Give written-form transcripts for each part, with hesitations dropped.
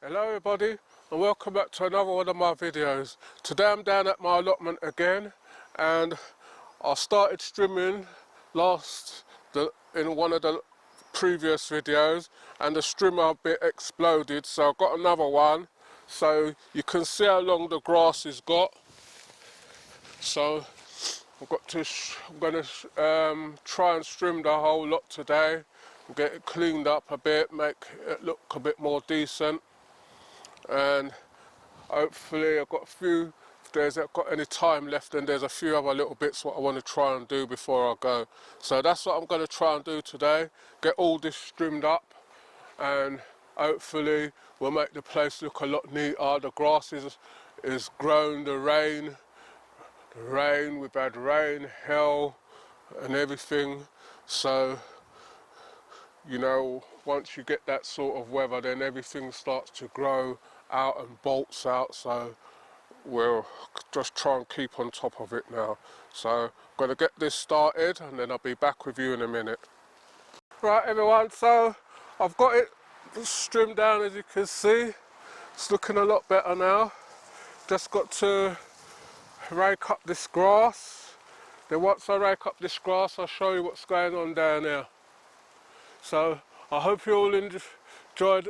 Hello everybody and welcome back to another one of my videos. Today I'm down at my allotment again and I started strimming in one of the previous videos and the strimmer bit exploded, so I've got another one so you can see how long the grass has got. So I'm going to try and strim the whole lot today, get it cleaned up a bit, make it look a bit more decent. And hopefully I've got a few, if there's got any time left, and there's a few other little bits what I want to try and do before I go. So that's what I'm going to try and do today, get all this trimmed up and hopefully we'll make the place look a lot neater. The grass is grown, the rain, we've had rain, hail and everything. So you know, once you get that sort of weather, then everything starts to grow out and bolts out, so we'll just try and keep on top of it now. So I'm going to get this started and then I'll be back with you in a minute. Right everyone, so I've got it trimmed down, as you can see. It's looking a lot better now. Just got to rake up this grass. Then once I rake up this grass, I'll show you what's going on down there. So I hope you all enjoyed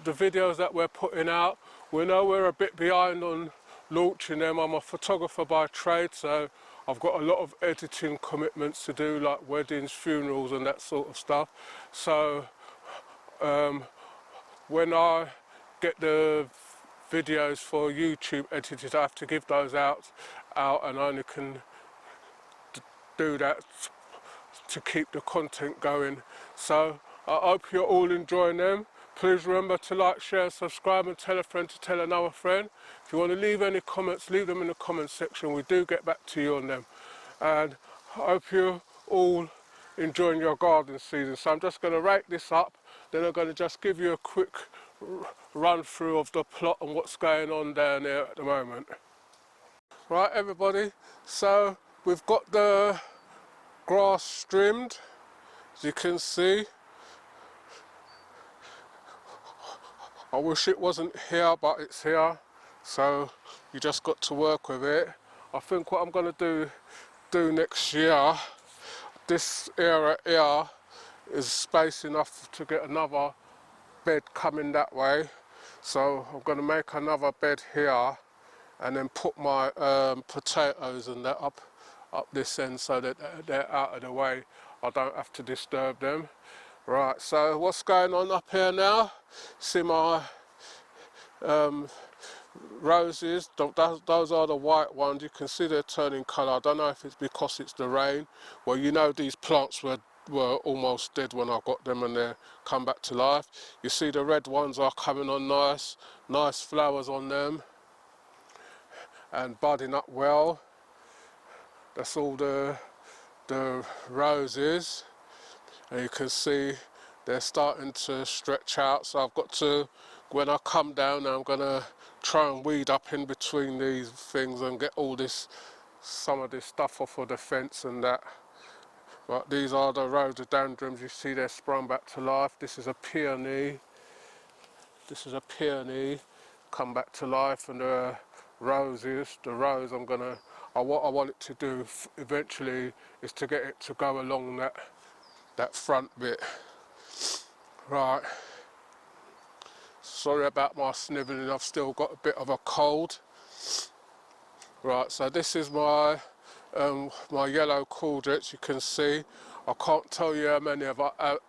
the videos that we're putting out. We know we're a bit behind on launching them. I'm a photographer by trade, so I've got a lot of editing commitments to do, like weddings, funerals and that sort of stuff. So when I get the videos for YouTube edited, I have to give those out and I only can do that to keep the content going. So I hope you're all enjoying them. Please remember to like, share, subscribe and tell a friend to tell another friend. If you want to leave any comments, leave them in the comment section. We do get back to you on them. And I hope you're all enjoying your garden season. So I'm just going to rake this up, then I'm going to just give you a quick run through of the plot and what's going on down there at the moment. Right everybody, so we've got the grass trimmed, as you can see. I wish it wasn't here, but it's here, so you just got to work with it. I think what I'm going to do next year, this area here is space enough to get another bed coming that way, so I'm going to make another bed here and then put my potatoes and that up this end so that they're out of the way. I don't have to disturb them. Right, so what's going on up here now? See my roses, those are the white ones. You can see they're turning colour. I don't know if it's because it's the rain. Well, you know, these plants were almost dead when I got them and they're come back to life. You see the red ones are coming on nice flowers on them and budding up well. That's all the roses, and you can see they're starting to stretch out. So I've got to, when I come down now, I'm going to try and weed up in between these things and get some of this stuff off of the fence and that. But these are the rhododendrons. You see they're sprung back to life. This is a peony. Come back to life, and the rose, what I want it to do eventually is to get it to go along that front bit. Right, sorry about my snivelling, I've still got a bit of a cold. Right, so this is my yellow courgettes. You can see I can't tell you how many I've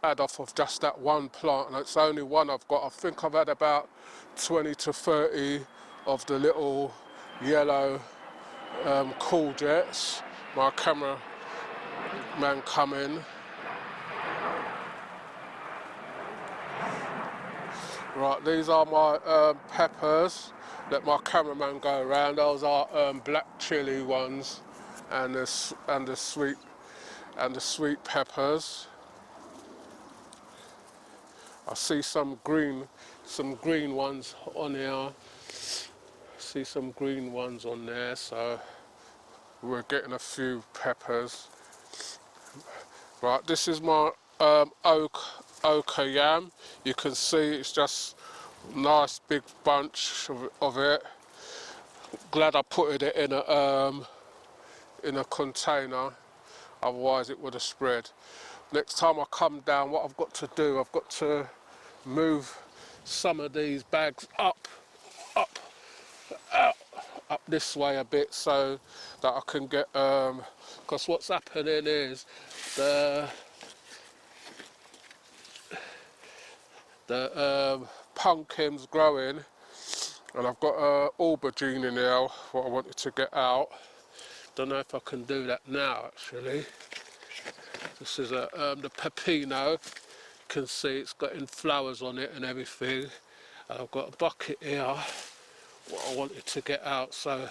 had off of just that one plant, and it's only one I've got. I think I've had about 20 to 30 of the little yellow courgettes. My cameraman come in. Right, these are my peppers. Let my cameraman go around. Those are black chili ones, and the sweet peppers. I see some green ones on here. See some green ones on there, so we're getting a few peppers. Right, this is my ochre yam. You can see it's just Nice big bunch of it. Glad I put it in a container, otherwise it would have spread. Next time I come down, what I've got to do, I've got to move some of these bags up this way a bit so that I can get, because what's happening is the pumpkin's growing, and I've got aubergine in there, what I wanted to get out. Don't know if I can do that now actually. This is the pepino. You can see it's got flowers on it and everything. And I've got a bucket here, what I wanted to get out so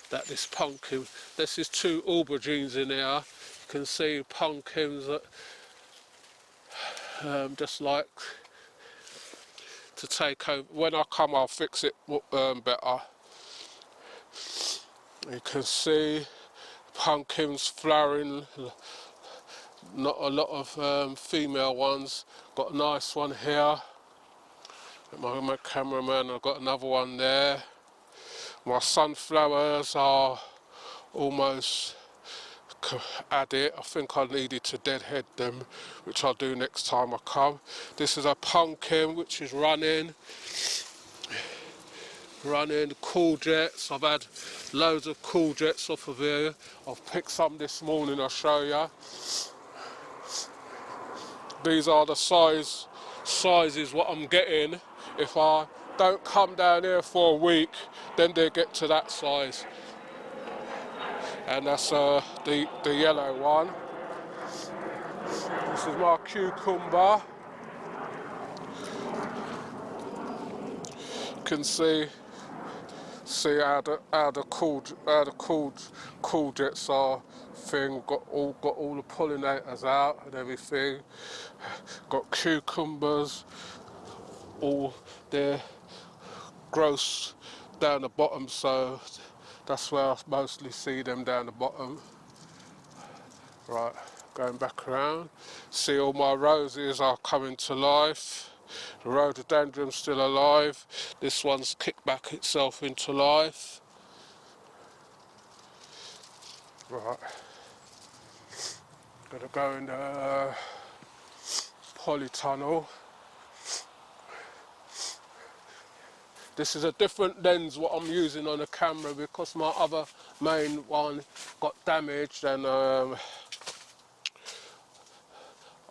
that this pumpkin, this is 2 aubergines in here. You can see pumpkins that just like to take over. When I come, I'll fix it better. You can see pumpkins flowering, not a lot of female ones. Got a nice one here. My cameraman, I've got another one there. My sunflowers are almost at it. I think I needed to deadhead them, which I'll do next time I come. This is a pumpkin which is running courgettes. I've had loads of courgettes off of here. I've picked some this morning, I'll show you. These are the sizes what I'm getting. If I don't come down here for a week, then they get to that size. And that's the yellow one. This is my cucumber. You can see how the courgettes are thing. Got all the pollinators out and everything. Got cucumbers, all their growths down the bottom, so that's where I mostly see them, down the bottom. Right, going back around. See, all my roses are coming to life. The rhododendron's still alive. This one's kicked back itself into life. Right. Gonna go in the polytunnel. This is a different lens what I'm using on the camera because my other main one got damaged, and I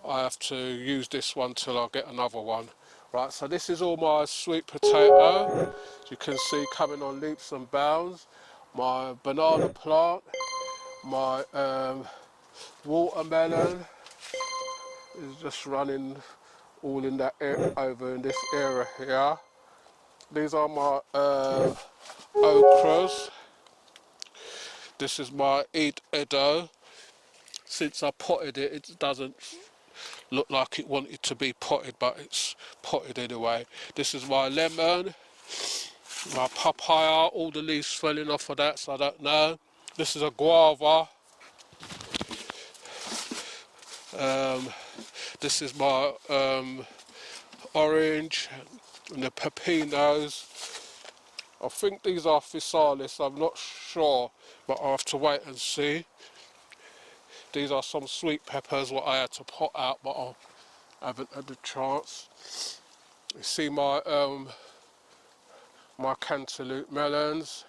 have to use this one till I get another one. Right, so this is all my sweet potato. As you can see, coming on leaps and bounds. My banana plant, my watermelon is just running all in that over in this area here. These are my okras. This is my D.W.W. Since I potted it, it doesn't look like it wanted to be potted, but it's potted anyway. This is my lemon, my papaya. All the leaves falling off of that, so I don't know. This is a guava. This is my orange and the pepinos. I think these are physalis, I'm not sure, but I'll have to wait and see. These are some sweet peppers what I had to pot out, but I haven't had the chance. You see my my cantaloupe melons.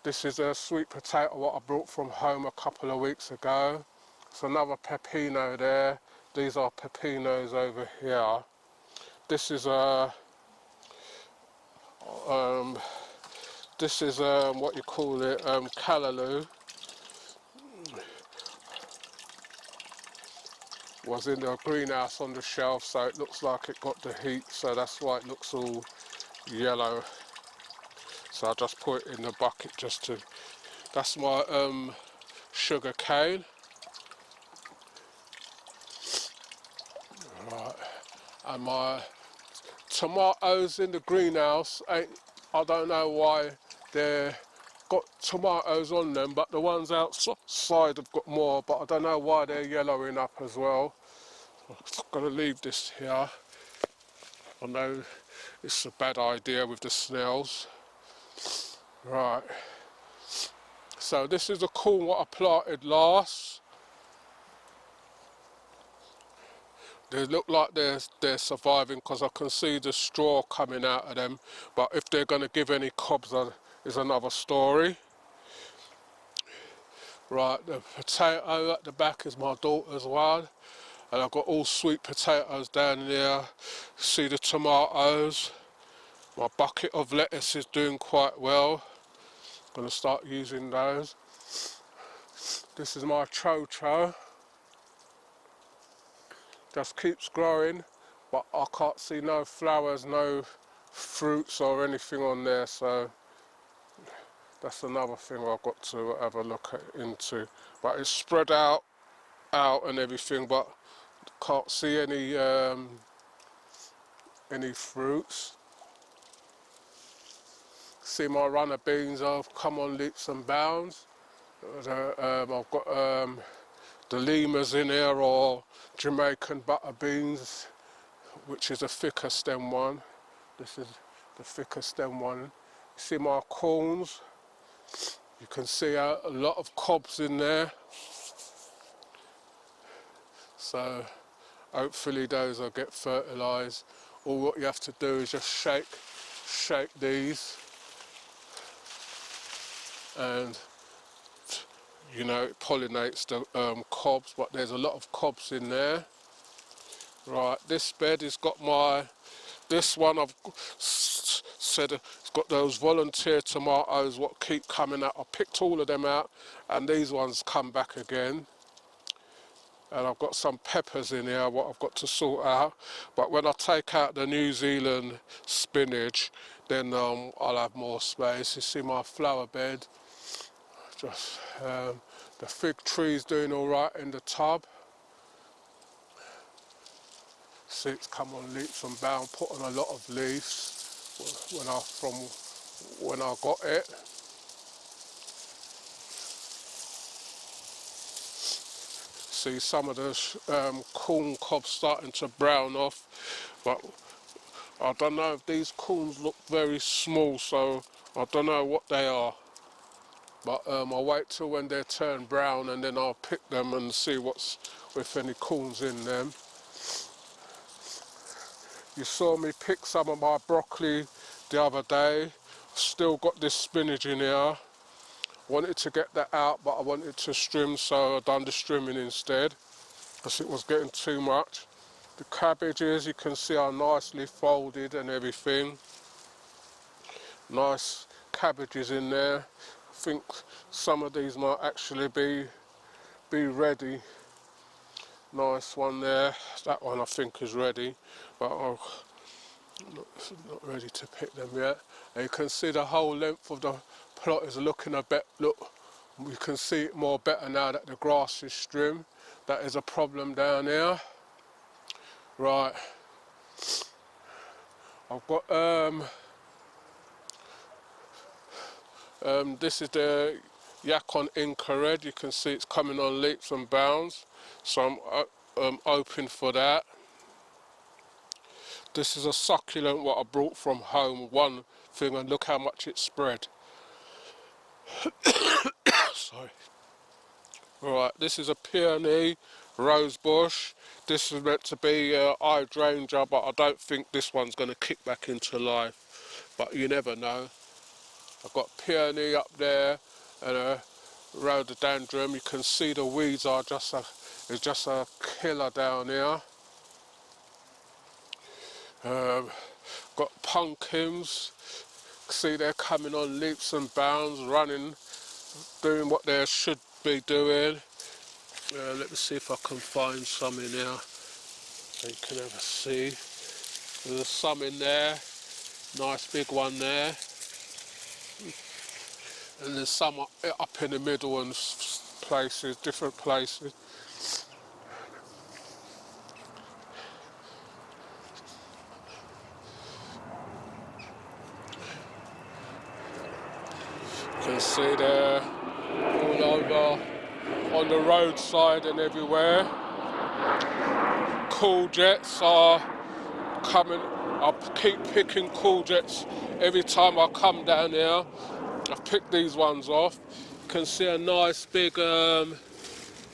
This is a sweet potato what I brought from home a couple of weeks ago. It's another pepino there. These are pepinos over here. This is a what you call it, callaloo. Was in the greenhouse on the shelf, so it looks like it got the heat, so that's why it looks all yellow. So I just put it in the bucket just to. That's my sugar cane. Right, and my tomatoes in the greenhouse. I don't know why they've got tomatoes on them, but the ones outside have got more, but I don't know why they're yellowing up as well. I'm gonna leave this here. I know it's a bad idea with the snails. Right, so this is the corn what I planted last. They look like they're surviving because I can see the straw coming out of them, but if they're going to give any cobs is another story. Right, the potato at the back is my daughter's one, and I've got all sweet potatoes down there. See the tomatoes. My bucket of lettuce is doing quite well. I'm going to start using those. This is my cho-cho. Just keeps growing, but I can't see no flowers, no fruits or anything on there, so that's another thing I've got to have a look into. But it's spread out and everything, but can't see any fruits. See my runner beans have come on leaps and bounds. I've got the limas in here, or Jamaican butter beans, which is a thicker stem one. This is the thicker stem one. You see my corns. You can see a lot of cobs in there. So hopefully those will get fertilised. All what you have to do is just shake these, and you know, it pollinates the cobs, but there's a lot of cobs in there. Right, this bed has got this one I've said it's got those volunteer tomatoes what keep coming out. I picked all of them out, and these ones come back again. And I've got some peppers in here what I've got to sort out. But when I take out the New Zealand spinach, then I'll have more space. You see my flower bed. Just the fig tree's doing all right in the tub. See, it's come on leaps and bounds, put on a lot of leaves when I got it. See some of the corn cobs starting to brown off, but I don't know if these corns look very small, so I don't know what they are. But I'll wait till when they turn brown, and then I'll pick them and see if any corns in them. You saw me pick some of my broccoli the other day. Still got this spinach in here. Wanted to get that out, but I wanted to strim, so I done the strimming instead, because it was getting too much. The cabbages, you can see, are nicely folded and everything. Nice cabbages in there. I think some of these might actually be ready. Nice one there. That one I think is ready, but I'm not ready to pick them yet. And you can see the whole length of the plot is looking a bit, look, you can see it more better now that the grass is trimmed. That is a problem down here. Right, I've got this is the Yacon Inca Red. You can see it's coming on leaps and bounds, so I'm open for that. This is a succulent what I brought from home, one thing, and look how much it spread. Sorry. Right, this is a peony rose bush. This is meant to be hydrangea, but I don't think this one's going to kick back into life, but you never know. I've got peony up there and a rhododendron. You can see the weeds are just a killer down here. Got pumpkins. See, they're coming on leaps and bounds, running, doing what they should be doing. Let me see if I can find some in here so you can have a see. There's some in there, nice big one there. And there's some up in the middle and places, different places. You can see they're all over on the roadside and everywhere. Cool jets are coming I'll keep picking courgettes every time I come down here. I've picked these ones off. You can see a nice big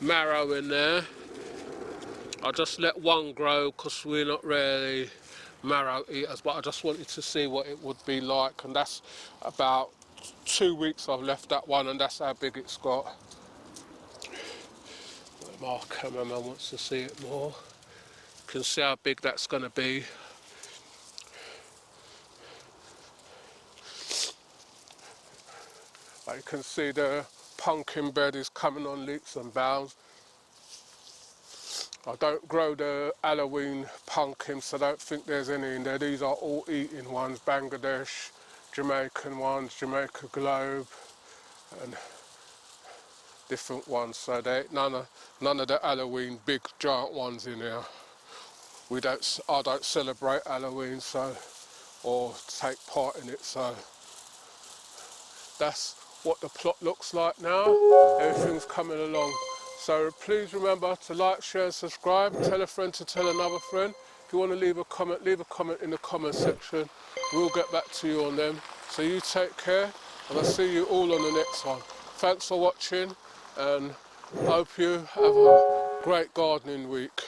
marrow in there. I just let one grow because we're not really marrow eaters, but I just wanted to see what it would be like, and that's about 2 weeks I've left that one, and that's how big it's got. My cameraman wants to see it more. You can see how big that's going to be. Like you can see the pumpkin bed is coming on leaps and bounds. I don't grow the Halloween pumpkins, so I don't think there's any in there. These are all eating ones, Bangladesh, Jamaican ones, Jamaica Globe, and different ones. So none of the Halloween big giant ones in here. I don't celebrate Halloween, so or take part in it. So that's what the plot looks like now. Everything's coming along. So please remember to like, share and subscribe. Tell a friend to tell another friend. If you want to leave a comment in the comment section. We'll get back to you on them. So you take care, and I'll see you all on the next one. Thanks for watching, and I hope you have a great gardening week.